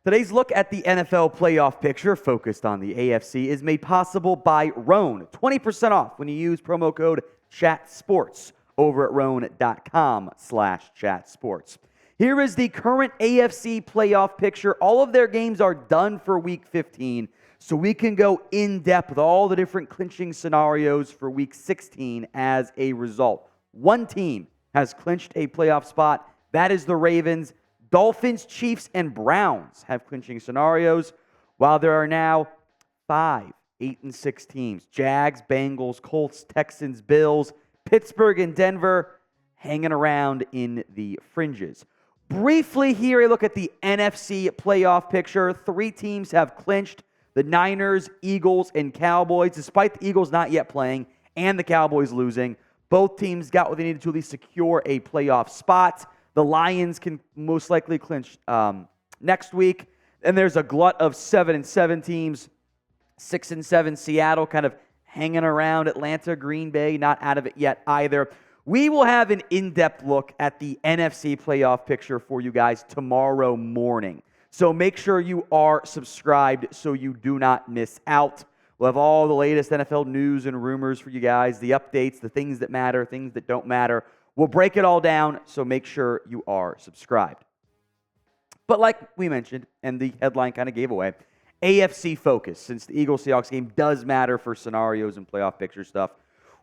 Today's look at the NFL playoff picture focused on the AFC is made possible by Rhone. 20% off when you use promo code CHATSPORTS over at Rhone.com/ChatSports. Here is the current AFC playoff picture. All of their games are done for Week 15, so we can go in depth with all the different clinching scenarios for Week 16 as a result. One team has clinched a playoff spot. That is the Ravens. Dolphins, Chiefs, and Browns have clinching scenarios, while there are now 5 8-6 teams. Jags, Bengals, Colts, Texans, Bills, Pittsburgh, and Denver hanging around in the fringes. Briefly here, a look at the NFC playoff picture. 3 teams have clinched: the Niners, Eagles, and Cowboys. Despite the Eagles not yet playing and the Cowboys losing, both teams got what they needed to at least secure a playoff spot. The Lions can most likely clinch next week. And there's a glut of 7-7 teams. 6-7 Seattle kind of hanging around. Atlanta, Green Bay, not out of it yet either. We will have an in-depth look at the NFC playoff picture for you guys tomorrow morning. So make sure you are subscribed so you do not miss out. We'll have all the latest NFL news and rumors for you guys, the updates, the things that matter, things that don't matter. We'll break it all down, so make sure you are subscribed. But like we mentioned, and the headline kind of gave away, AFC focus, since the Eagles-Seahawks game does matter for scenarios and playoff picture stuff.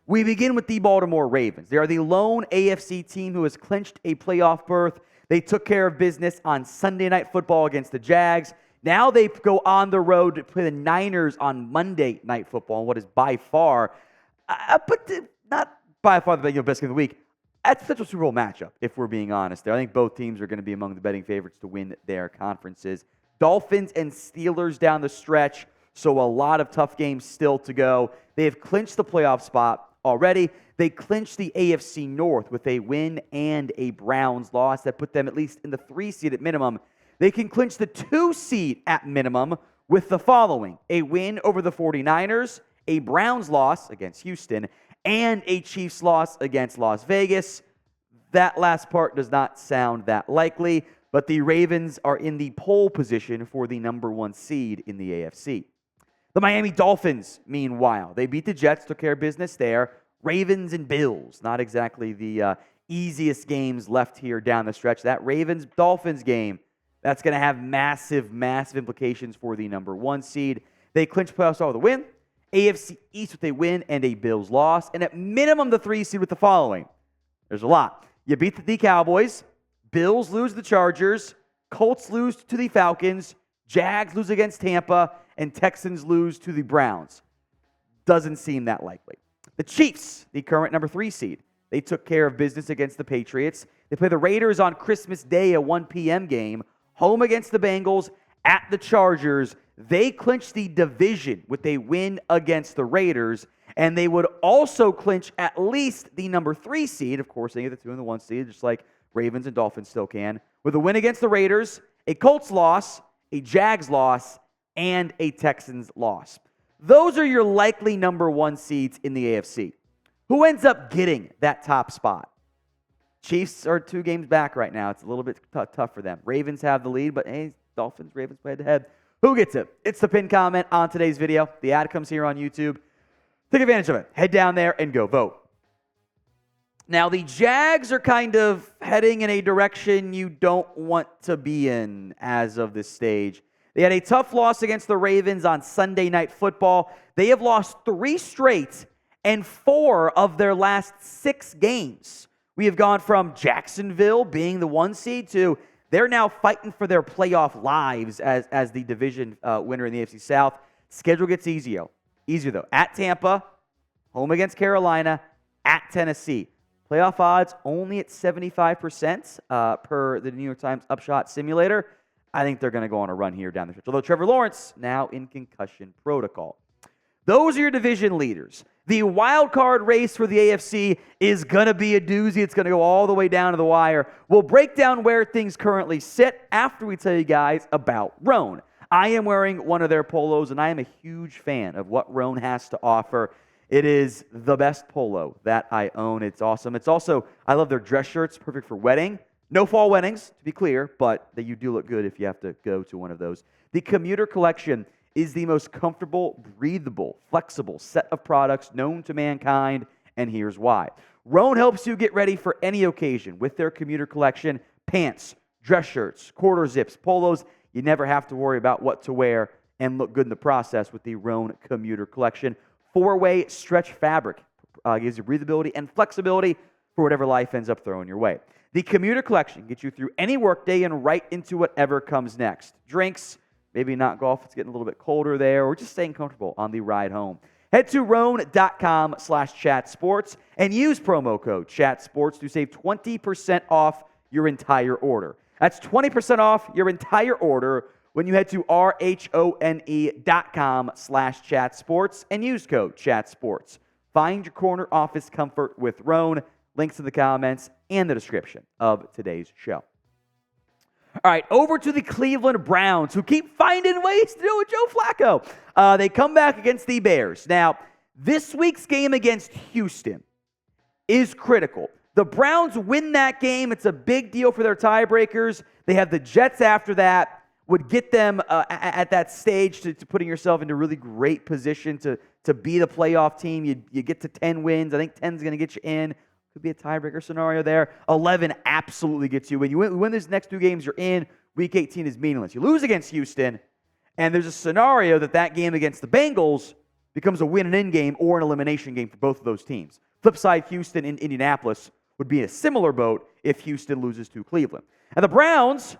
We begin with the Baltimore Ravens. They are the lone AFC team who has clinched a playoff berth. They took care of business on Sunday Night Football against the Jags. Now they go on the road to play the Niners on Monday Night Football, what is by far, not by far the best game of the week. That's a potential Super Bowl matchup, if we're being honest there. I think both teams are going to be among the betting favorites to win their conferences. Dolphins and Steelers down the stretch, so a lot of tough games still to go. They have clinched the playoff spot already. They clinched the AFC North with a win and a Browns loss that put them at least in the 3 seed at minimum. They can clinch the 2 seed at minimum with the following: a win over the 49ers, a Browns loss against Houston, and a Chiefs loss against Las Vegas. That last part does not sound that likely, but the Ravens are in the pole position for the number 1 seed in the AFC. The Miami Dolphins, meanwhile, they beat the Jets, took care of business there. Ravens and Bills, not exactly the easiest games left here down the stretch. That Ravens-Dolphins game, that's going to have massive, massive implications for the number 1 seed. They clinch playoffs with a win. AFC East with a win and a Bills loss. And at minimum, the 3 seed with the following. There's a lot. You beat the Cowboys. Bills lose to the Chargers. Colts lose to the Falcons. Jags lose against Tampa. And Texans lose to the Browns. Doesn't seem that likely. The Chiefs, the current number 3 seed. They took care of business against the Patriots. They play the Raiders on Christmas Day, a 1 p.m. game. Home against the Bengals. At the Chargers. They clinch the division with a win against the Raiders, and they would also clinch at least the number 3 seed. Of course, they get the 2 and the 1 seed, just like Ravens and Dolphins still can, with a win against the Raiders, a Colts loss, a Jags loss, and a Texans loss. Those are your likely number 1 seeds in the AFC. Who ends up getting that top spot? Chiefs are 2 games back right now. It's a little bit tough for them. Ravens have the lead, but hey, Dolphins, Ravens play head-to-head. Who gets it? It's the pinned comment on today's video. The ad comes here on YouTube. Take advantage of it. Head down there and go vote. Now, the Jags are kind of heading in a direction you don't want to be in as of this stage. They had a tough loss against the Ravens on Sunday Night Football. They have lost 3 straight and 4 of their last 6 games. We have gone from Jacksonville being the 1 seed to they're now fighting for their playoff lives as the division winner in the AFC South. Schedule gets easier though. At Tampa, home against Carolina, at Tennessee. Playoff odds only at 75% per the New York Times Upshot Simulator. I think they're going to go on a run here down the stretch. Although Trevor Lawrence now in concussion protocol. Those are your division leaders. The wild card race for the AFC is going to be a doozy. It's going to go all the way down to the wire. We'll break down where things currently sit after we tell you guys about Rhone. I am wearing one of their polos, and I am a huge fan of what Rhone has to offer. It is the best polo that I own. It's awesome. It's also, I love their dress shirts, perfect for wedding, No fall weddings, to be clear, but that you do look good if you have to go to one of those. The Commuter Collection is the most comfortable, breathable, flexible set of products known to mankind, and here's why. Rhone helps you get ready for any occasion with their Commuter Collection. Pants, dress shirts, quarter zips, polos. You never have to worry about what to wear and look good in the process with the Rhone Commuter Collection. 4-way stretch fabric gives you breathability and flexibility for whatever life ends up throwing your way. The Commuter Collection gets you through any workday and right into whatever comes next. Drinks, maybe not golf, it's getting a little bit colder there, or just staying comfortable on the ride home. Head to Rhone.com/chatsports and use promo code chatsports to save 20% off your entire order. That's 20% off your entire order when you head to RHONE.com/chatsports and use code chatsports. Find your corner office comfort with Rhone. Links in the comments and the description of today's show. All right, over to the Cleveland Browns, who keep finding ways to do it with Joe Flacco. They come back against the Bears. Now, this week's game against Houston is critical. The Browns win that game. It's a big deal for their tiebreakers. They have the Jets after that. Would get them at that stage to putting yourself into really great position to be the playoff team. You get to 10 wins. I think 10 is going to get you in. Could be a tiebreaker scenario there. 11 absolutely gets you in. You win these next 2 games, you're in. Week 18 is meaningless. You lose against Houston, and there's a scenario that game against the Bengals becomes a win and in game or an elimination game for both of those teams. Flip side, Houston and Indianapolis would be in a similar boat if Houston loses to Cleveland. And the Browns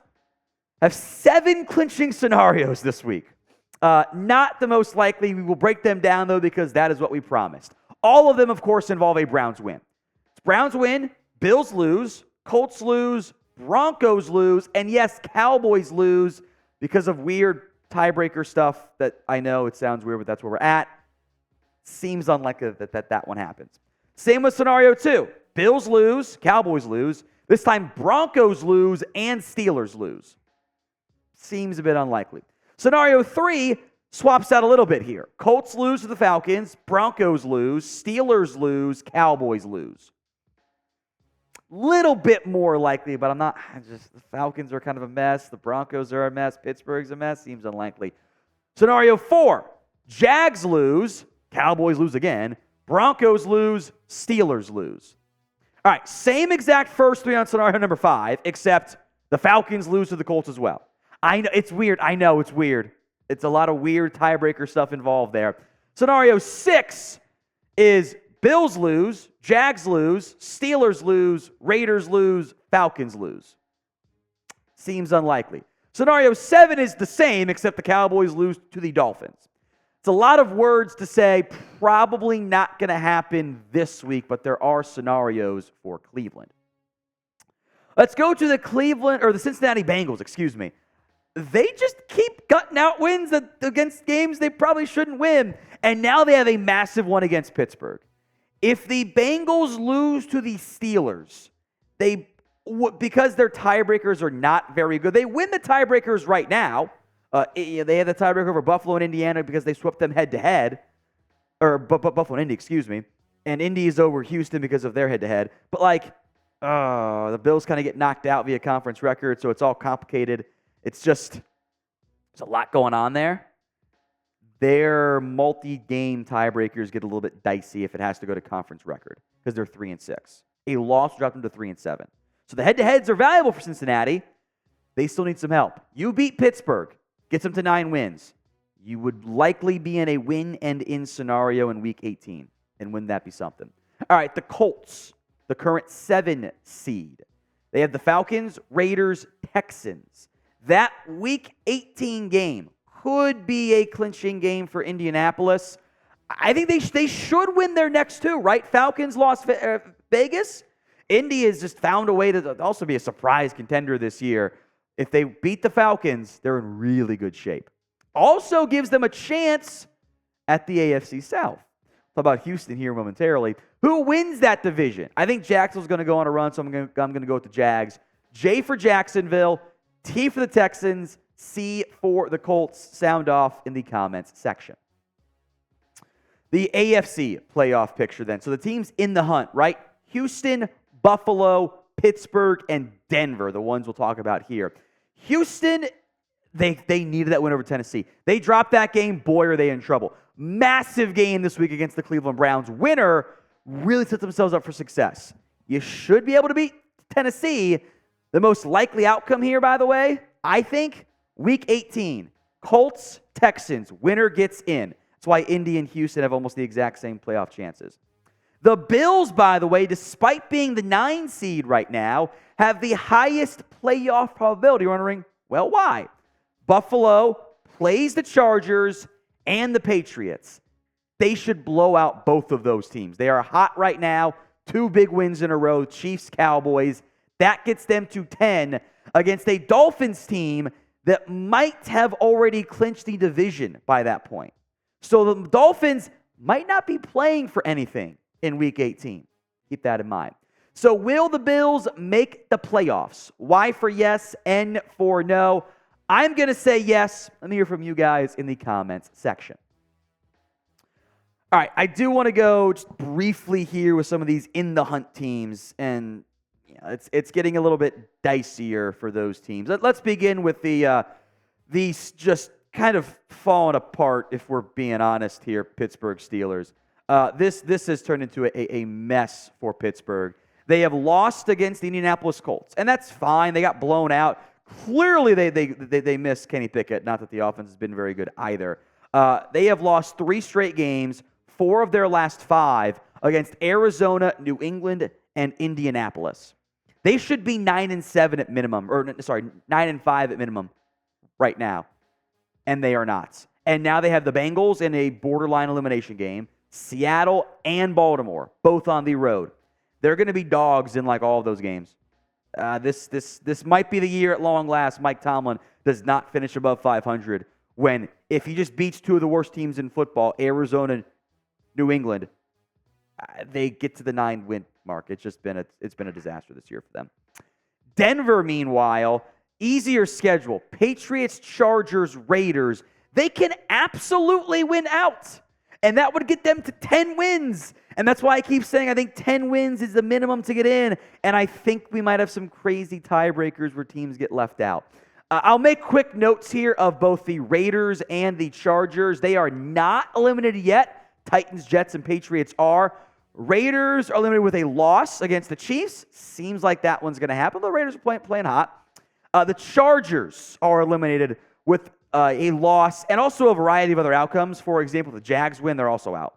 have 7 clinching scenarios this week. Not the most likely. We will break them down, though, because that is what we promised. All of them, of course, involve a Browns win. Browns win, Bills lose, Colts lose, Broncos lose, and yes, Cowboys lose because of weird tiebreaker stuff that I know it sounds weird, but that's where we're at. Seems unlikely that one happens. Same with scenario 2. Bills lose, Cowboys lose. This time Broncos lose and Steelers lose. Seems a bit unlikely. Scenario 3 swaps out a little bit here. Colts lose to the Falcons, Broncos lose, Steelers lose, Cowboys lose. Little bit more likely, but the Falcons are kind of a mess. The Broncos are a mess. Pittsburgh's a mess. Seems unlikely. Scenario 4, Jags lose, Cowboys lose again, Broncos lose, Steelers lose. All right, same exact first 3 on scenario number 5, except the Falcons lose to the Colts as well. I know, it's weird. I know, it's weird. It's a lot of weird tiebreaker stuff involved there. Scenario 6 is Bills lose, Jags lose, Steelers lose, Raiders lose, Falcons lose. Seems unlikely. Scenario 7 is the same, except the Cowboys lose to the Dolphins. It's a lot of words to say, probably not going to happen this week, but there are scenarios for Cleveland. Let's go to the Cincinnati Bengals, excuse me. They just keep cutting out wins against games they probably shouldn't win, and now they have a massive one against Pittsburgh. If the Bengals lose to the Steelers, because their tiebreakers are not very good, they win the tiebreakers right now. They had the tiebreaker over Buffalo and Indiana because they swept them head-to-head. Or Buffalo and Indy, excuse me. And Indy is over Houston because of their head-to-head. But, the Bills kind of get knocked out via conference record, so it's all complicated. There's a lot going on there. Their multi-game tiebreakers get a little bit dicey if it has to go to conference record because they're 3-6. A loss will drop them to 3-7. So the head-to-heads are valuable for Cincinnati. They still need some help. You beat Pittsburgh, gets them to 9 wins. You would likely be in a win and in scenario in Week 18. And wouldn't that be something? All right, the Colts, the current 7 seed. They have the Falcons, Raiders, Texans. That Week 18 game could be a clinching game for Indianapolis. I think they should win their next 2, right? Falcons lost Vegas. Indy has just found a way to also be a surprise contender this year. If they beat the Falcons, they're in really good shape. Also gives them a chance at the AFC South. Talk about Houston here momentarily. Who wins that division? I think Jacksonville's going to go on a run, so I'm going to go with the Jags. J for Jacksonville, T for the Texans, C for the Colts. Sound off in the comments section. The AFC playoff picture then. So the teams in the hunt, right? Houston, Buffalo, Pittsburgh, and Denver, the ones we'll talk about here. Houston, they needed that win over Tennessee. They dropped that game, boy, are they in trouble. Massive game this week against the Cleveland Browns. Winner really set themselves up for success. You should be able to beat Tennessee. The most likely outcome here, by the way, I think, Week 18. Colts, Texans, winner gets in. That's why Indy and Houston have almost the exact same playoff chances. The Bills, by the way, despite being the 9 seed right now, have the highest playoff probability. You're wondering, well, why? Buffalo plays the Chargers and the Patriots. They should blow out both of those teams. They are hot right now. 2 big wins in a row, Chiefs, Cowboys. That gets them to 10 against a Dolphins team that might have already clinched the division by that point. So the Dolphins might not be playing for anything in Week 18. Keep that in mind. So will the Bills make the playoffs? Y for yes, N for no. I'm going to say yes. Let me hear from you guys in the comments section. All right, I do want to go just briefly here with some of these in the hunt teams, and it's getting a little bit dicier for those teams. Let's begin with these just kind of falling apart, if we're being honest here, Pittsburgh Steelers. This has turned into a mess for Pittsburgh. They have lost against the Indianapolis Colts, and that's fine. They got blown out. Clearly, they missed Kenny Pickett. Not that the offense has been very good either. They have lost 3 straight games, 4 of their last 5 against Arizona, New England, and Indianapolis. They should be 9-7 at minimum, 9-5 at minimum right now, and they are not. And now they have the Bengals in a borderline elimination game, Seattle and Baltimore, both on the road. They're going to be dogs in like all of those games. This might be the year at long last Mike Tomlin does not finish above 500 when, if he just beats 2 of the worst teams in football, Arizona and New England, they get to the 9-win mark. It's been a disaster this year for them. Denver, meanwhile, easier schedule. Patriots, Chargers, Raiders. They can absolutely win out. And that would get them to 10 wins. And that's why I keep saying I think 10 wins is the minimum to get in. And I think we might have some crazy tiebreakers where teams get left out. I'll make quick notes here of both the Raiders and the Chargers. They are not eliminated yet. Titans, Jets, and Patriots are. Raiders are eliminated with a loss against the Chiefs. Seems like that one's going to happen. The Raiders are playing hot. The Chargers are eliminated with a loss and also a variety of other outcomes. For example, the Jags win, they're also out.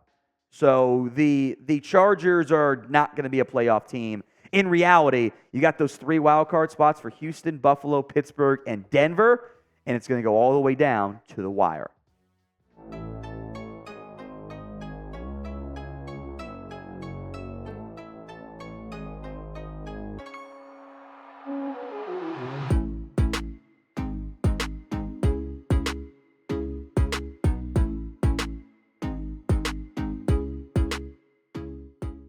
So the Chargers are not going to be a playoff team. In reality, you got those 3 wild card spots for Houston, Buffalo, Pittsburgh, and Denver, and it's going to go all the way down to the wire.